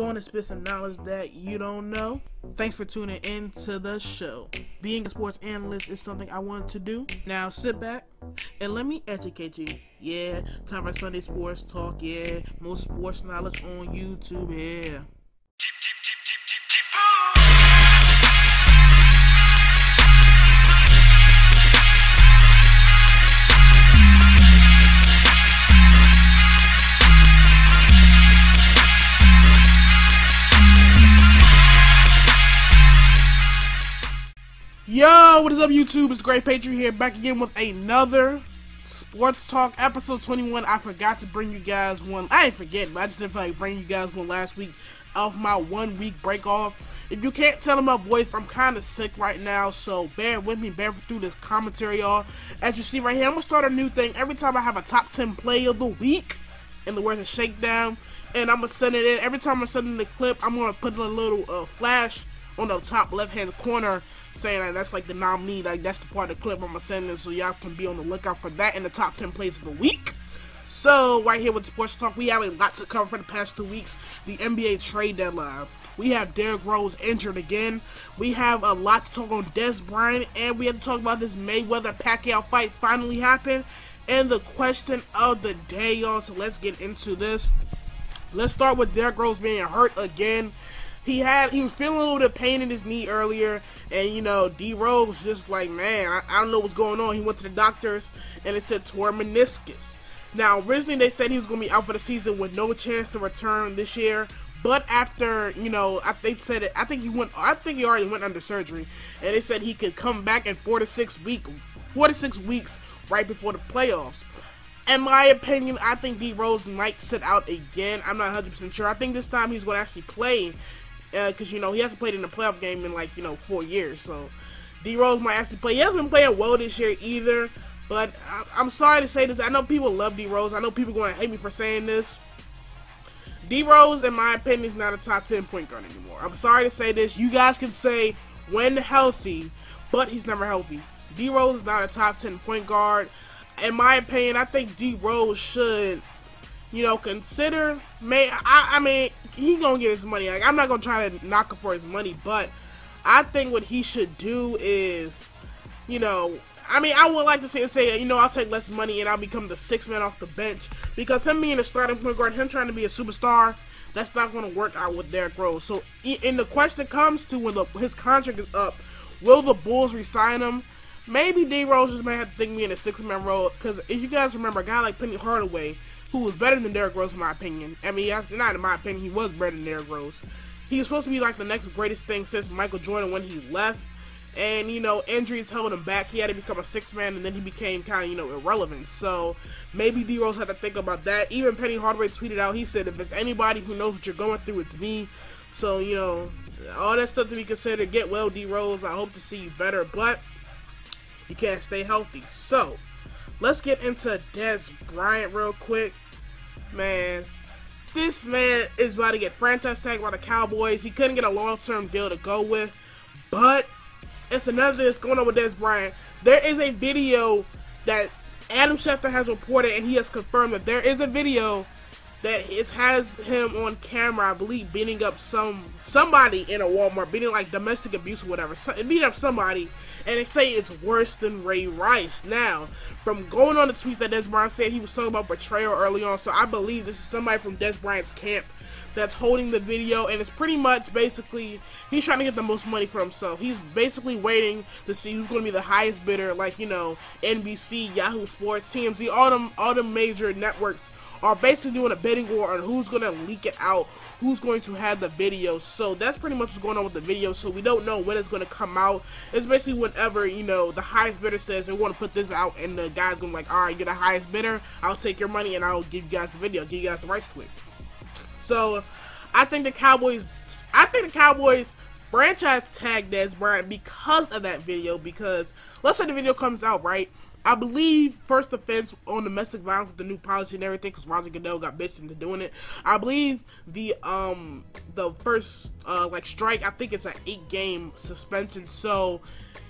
going to spit some knowledge that you don't know. Thanks for tuning in to the show. Being a sports analyst is something I want to do. Now sit back and let me educate you. Yeah, time for Sunday sports talk. Yeah, most sports knowledge on YouTube. Yeah. Yo, what is up YouTube? It's Great Patriot here, back again with another Sports Talk, episode 21. I forgot to bring you guys one. I ain't forget, but I just didn't feel like bringing you guys one last week of my 1 week break off. If you can't tell in my voice, I'm kind of sick right now, so bear with me, bear through this commentary, y'all. As you see right here, I'm going to start a new thing. Every time I have a top 10 play of the week, in the words of Shakedown, and I'm going to send it in. Every time I send in the clip, I'm going to put a little flash on the top left hand corner saying that that's like the nominee, like that's the part of the clip I'm gonna send in, so y'all can be on the lookout for that in the top 10 plays of the week. So right here with Sports Talk, we have a lot to cover for the past 2 weeks. The NBA trade deadline, we have Derrick Rose injured again, we have a lot to talk on Des Bryant, and we have to talk about this Mayweather-Pacquiao fight finally happened, and the question of the day, y'all. So let's get into this. Let's start with Derrick Rose being hurt again. He was feeling a little bit of pain in his knee earlier, and you know, D Rose just like, man, I don't know what's going on. He went to the doctors and it said torn meniscus. Now originally they said he was going to be out for the season with no chance to return this year, but after, you know, I think he already went under surgery, and they said he could come back in 4 to 6 weeks right before the playoffs. In my opinion, I think D Rose might sit out again. I'm not 100% sure. I think this time he's going to actually play, because, you know, he hasn't played in a playoff game in, like, you know, 4 years. So, D Rose might actually play. He hasn't been playing well this year either. But I'm sorry to say this. I know people love D Rose. I know people are going to hate me for saying this. D Rose, in my opinion, is not a top 10 point guard anymore. I'm sorry to say this. You guys can say when healthy, but he's never healthy. D Rose is not a top 10 point guard. In my opinion, I think D Rose should, you know, consider, I mean, he gonna get his money. Like, I'm not gonna try to knock him for his money, but I think what he should do is, you know, I mean, I would like to say, you know, I'll take less money and I'll become the 6th man off the bench, because him being a starting point guard, him trying to be a superstar, that's not gonna work out with Derrick Rose. So, and the question comes to when his contract is up, will the Bulls re-sign him? Maybe D Rose just might have to think me in a 6-man role, because if you guys remember, a guy like Penny Hardaway, who was better than Derrick Rose in my opinion. I mean, not in my opinion, he was better than Derrick Rose. He was supposed to be like the next greatest thing since Michael Jordan when he left, and you know, injuries held him back. He had to become a 6-man, and then he became kind of, you know, irrelevant. So maybe D Rose had to think about that. Even Penny Hardaway tweeted out, he said, if there's anybody who knows what you're going through, it's me. So, you know, all that stuff to be considered. Get well, D Rose. I hope to see you better, but you can't stay healthy. So let's get into Des Bryant real quick. Man, this man is about to get franchise tagged by the Cowboys. He couldn't get a long-term deal to go with, but it's another thing that's going on with Des Bryant. There is a video that Adam Schefter has reported, and he has confirmed that there is a video that it has him on camera, I believe, beating up somebody in a Walmart, beating like domestic abuse or whatever, beating up somebody, and they say it's worse than Ray Rice. Now, from going on the tweets that Des Bryant said, he was talking about betrayal early on, so I believe this is somebody from Des Bryant's camp that's holding the video, and it's pretty much basically he's trying to get the most money for himself. He's basically waiting to see who's going to be the highest bidder, like, you know, NBC, Yahoo Sports, TMZ, all the major networks are basically doing a bidding war on who's going to leak it out, who's going to have the video. So that's pretty much what's going on with the video. So we don't know when it's going to come out. It's basically whenever, you know, the highest bidder says they want to put this out, and the guy's going to be like, all right, you're the highest bidder, I'll take your money and I'll give you guys the video, give you guys the rights to it. So I think the Cowboys franchise tagged Des Bryant because of that video, because let's say the video comes out, right? I believe first offense on domestic violence with the new policy and everything, because Roger Goodell got bitched into doing it. I believe the first like strike, I think it's an 8-game suspension. So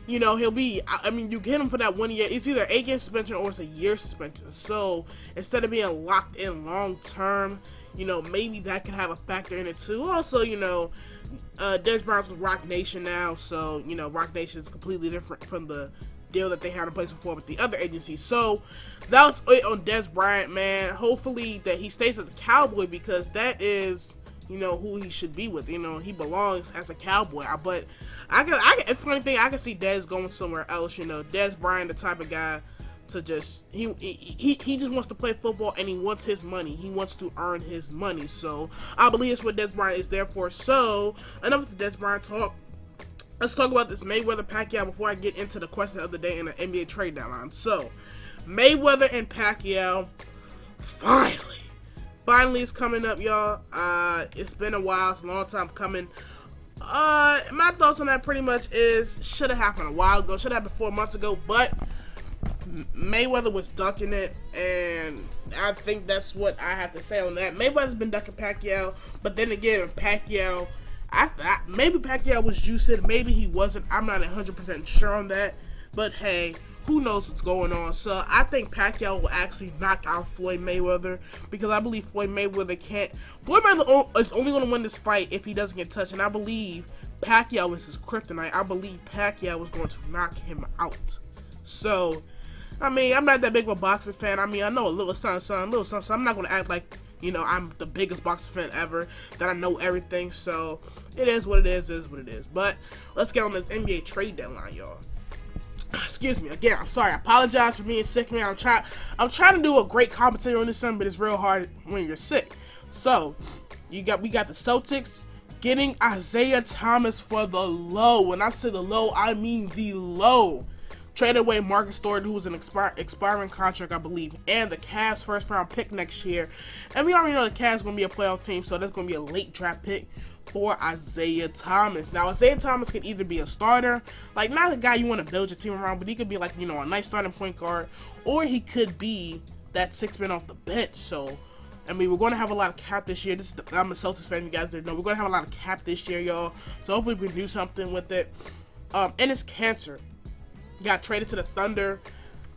you know, he'll be, I mean, you get him for that 1 year. It's either 8-game suspension or it's a year suspension. So instead of being locked in long term, you know, maybe that could have a factor in it too. Also, you know, Dez Bryant's with Rock Nation now, so, you know, Rock Nation is completely different from the deal that they had in place before with the other agencies. So that was it on Dez Bryant, man. Hopefully that he stays at the Cowboy, because that is, you know, who he should be with. You know, he belongs as a Cowboy. But it's funny thing, I can see Dez going somewhere else. You know, Dez Bryant, the type of guy to just, he just wants to play football, and he wants his money. He wants to earn his money. So I believe it's what Dez Bryant is there for. So enough of the Dez Bryant talk. Let's talk about this Mayweather-Pacquiao before I get into the question of the day in the NBA trade deadline. So Mayweather and Pacquiao, finally it's coming up, y'all. It's been a while. It's a long time coming. My thoughts on that pretty much is, should have happened a while ago. Should have happened 4 months ago, but Mayweather was ducking it, and I think that's what I have to say on that. Mayweather's been ducking Pacquiao, but then again, Pacquiao, maybe Pacquiao was juicing, maybe he wasn't. I'm not 100% sure on that, but hey, who knows what's going on. So I think Pacquiao will actually knock out Floyd Mayweather, because I believe Floyd Mayweather is only going to win this fight if he doesn't get touched, and I believe Pacquiao is his kryptonite. I believe Pacquiao is going to knock him out. So, I mean, I'm not that big of a boxing fan. I mean, I know a little something. I'm not going to act like, you know, I'm the biggest boxing fan ever, that I know everything. So it is what it is what it is. But let's get on this NBA trade deadline, y'all. Excuse me again. I'm sorry. I apologize for being sick, man. I'm trying to do a great commentary on this one, but it's real hard when you're sick. So we got the Celtics getting Isaiah Thomas for the low. When I say the low, I mean the low. Traded away Marcus Thornton, who was an expiring contract, I believe, and the Cavs' first-round pick next year. And we already know the Cavs going to be a playoff team, so that's going to be a late draft pick for Isaiah Thomas. Now, Isaiah Thomas could either be a starter, like not a guy you want to build your team around, but he could be like, you know, a nice starting point guard, or he could be that sixth man off the bench. So, I mean, we're going to have a lot of cap this year. I'm a Celtics fan, you guys didn't know. We're going to have a lot of cap this year, y'all. So hopefully we can do something with it. Enes Kanter got traded to the Thunder.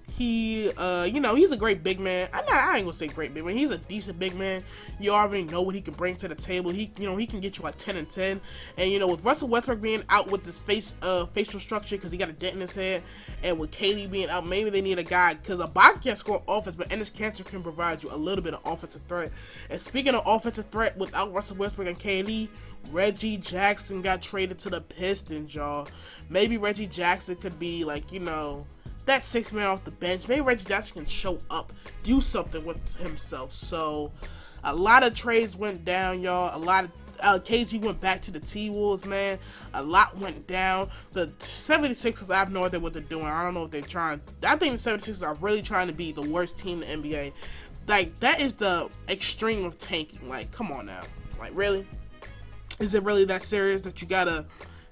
He, you know, he's a great big man. I ain't gonna say great big man. He's a decent big man. You already know what he can bring to the table. He can get you like 10 and 10. And you know, with Russell Westbrook being out with his facial structure because he got a dent in his head, and with KD being out, maybe they need a guy, because a bot can't score offense, but Enes Kanter can provide you a little bit of offensive threat. And speaking of offensive threat, without Russell Westbrook and KD, Reggie Jackson got traded to the Pistons, y'all. Maybe Reggie Jackson could be like, you know, that sixth man off the bench. Maybe Reggie Jackson can show up, do something with himself. So a lot of trades went down, y'all. A lot of KG went back to the T-Wolves, man. A lot went down. The 76ers, I have no idea what they're doing. I don't know if they're trying. I think the 76ers are really trying to be the worst team in the NBA. Like, that is the extreme of tanking. Like, come on now. Like, really? Is it really that serious that you gotta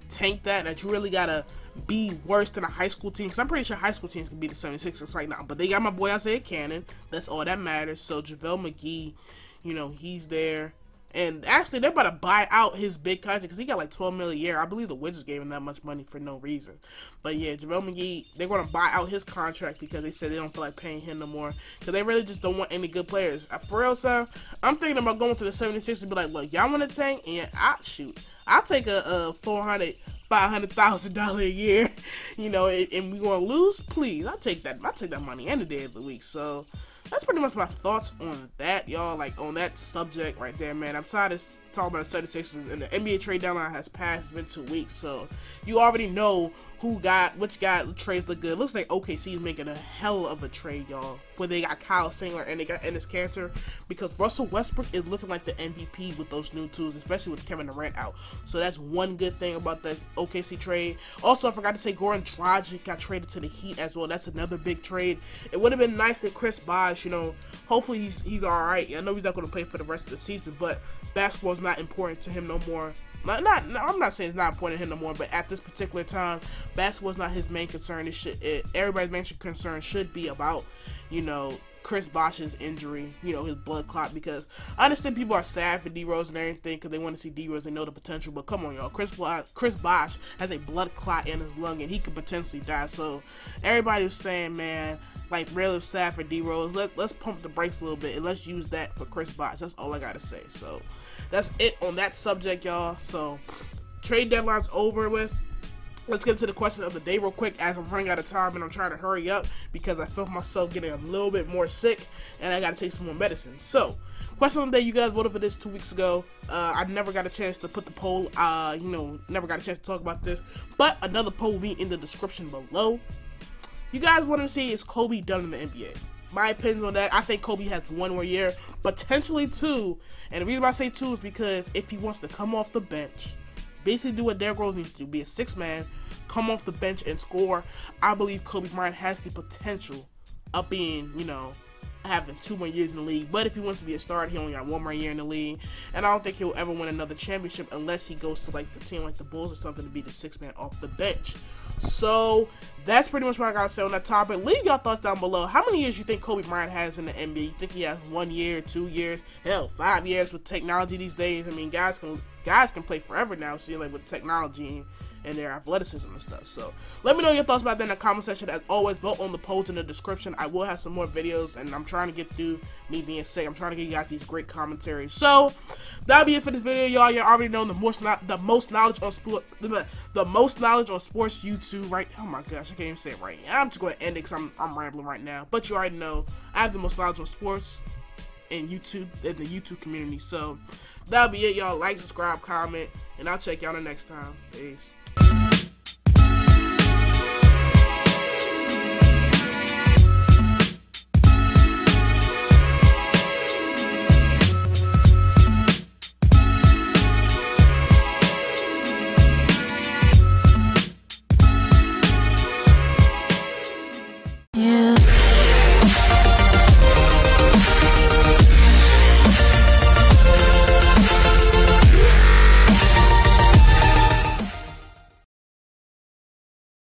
tank that you really gotta be worse than a high school team? Because I'm pretty sure high school teams can beat the 76ers right now. But they got my boy Isaiah Cannon. That's all that matters. So JaVale McGee, you know, he's there. And actually, they're about to buy out his big contract because he got like $12 million a year. I believe the Wizards gave him that much money for no reason. But yeah, JaVale McGee, they're going to buy out his contract because they said they don't feel like paying him no more. Because they really just don't want any good players. For real, son, I'm thinking about going to the 76ers and be like, look, y'all want to tank? And I'll take a $500,000 a year, you know, and we going to lose? Please, I'll take that money any day of the week. So that's pretty much my thoughts on that, y'all. Like, on that subject right there, man. I'm tired of talking about the 76ers, and the NBA trade deadline has passed. It's been 2 weeks, so you already know which guy trades look good. Looks like OKC is making a hell of a trade, y'all, where they got Kyle Singler and they got Enes Kanter, because Russell Westbrook is looking like the MVP with those new tools, especially with Kevin Durant out. So that's one good thing about the OKC trade. Also, I forgot to say Goran Dragic got traded to the Heat as well. That's another big trade. It would have been nice that Chris Bosh, you know, hopefully he's all right. I know he's not going to play for the rest of the season, but basketball is not important to him no more. I'm not saying it's not important to him no more, but at this particular time, basketball is not his main concern. Everybody's main concern should be about, you know, Chris Bosh's injury, you know, his blood clot, because I understand people are sad for D-Rose and everything because they want to see D-Rose, they know the potential, but come on, y'all, Chris Bosh has a blood clot in his lung and he could potentially die. So everybody was saying, man, like, really sad for D-Rose. Let's pump the brakes a little bit and let's use that for Chris Bosh. That's all I gotta say. So that's it on that subject, y'all. So trade deadline's over with. Let's get into the question of the day real quick, as I'm running out of time and I'm trying to hurry up because I feel myself getting a little bit more sick and I gotta take some more medicine. So, question of the day, you guys voted for this 2 weeks ago. I never got a chance to put the poll, never got a chance to talk about this, but another poll will be in the description below. You guys want to see, is Kobe done in the NBA? My opinion on that, I think Kobe has 1 more year, potentially 2, and the reason why I say 2 is because if he wants to come off the bench, basically do what Derrick Rose needs to do, be a 6-man, come off the bench and score, I believe Kobe Bryant has the potential of being, having 2 more years in the league. But if he wants to be a starter, he only got 1 more year in the league, and I don't think he'll ever win another championship unless he goes to like the team like the Bulls or something to be the 6-man off the bench. So that's pretty much what I gotta say on that topic. Leave your thoughts down below. How many years you think Kobe Bryant has in the NBA? You think he has 1 year, 2 years, hell, 5 years with technology these days? I mean, guys can play forever now, seeing like with technology and their athleticism and stuff. So let me know your thoughts about that in the comment section. As always, vote on the polls in the description. I will have some more videos, and I'm trying to get through me being sick. I'm trying to get you guys these great commentaries. So that'll be it for this video, y'all. You already know the most knowledge on sports YouTube, right? Oh my gosh, I can't even say it right now. I'm just going to end it because I'm rambling right now. But you already know I have the most knowledge on sports in YouTube, in the YouTube community. So that'll be it, y'all. Like, subscribe, comment, and I'll check y'all the next time. Peace.